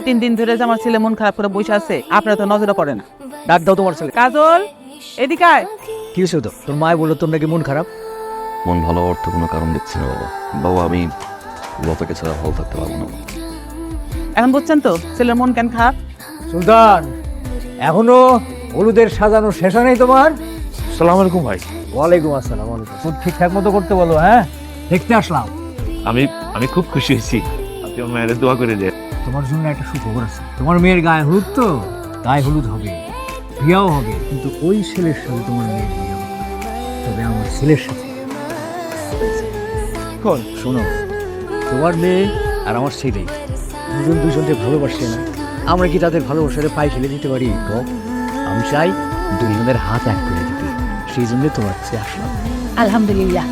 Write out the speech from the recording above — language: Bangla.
তিন দিন ধরে যে আমার ছেলে মন খারাপ করে বসে আছে, আপনারা তো নজরে পড়ে না। ডাক দাও তোমার ছেলে। কাজল, এদিকে আয়। কি হয়েছে তো? তোর মায় বললো তোর নাকি মন খারাপ। মন ভালো হওয়ার তো কোনো কারণ দেখছি না বাবা। বাবা, আমি লতাকে ছাড়া ভালো থাকতে পারবো না। এখন বুঝছেন তো ছেলের মন কেন খারাপ? সুলতান, এখনো হলুদের সাজানো শেষ হয় নাই তোমার? সালাম আলাইকুম ভাই। ওয়ালাইকুম আসসালাম। ঠিকঠাক মতো করতে বলো। হ্যাঁ, দেখতে আসলাম। আমি খুব খুশি হয়েছি। আপনি আমার মায়ের দোয়া করে দেন। তোমার জন্য একটা সুখবর আছে। তোমার মেয়ের গায়ে হলুদ তো, গায়ে হলুদ হবে, বিয়াও হবে, কিন্তু ওই ছেলের সাথে তোমার মেয়ের বিয়ে হবে না। তবে আমার ছেলের সাথে। শোনো, তোমার মেয়ে আর আমার ছেলে দুজনকে ভালোবাসে না। আমরা কি তাদের ভালোবাসারে পায়ে ফেলে দিতে পারি? আমি চাই দুজনের হাত এক করে দিতে। সেই জন্য তোমার কাছে আসলাম। আলহামদুলিল্লাহ।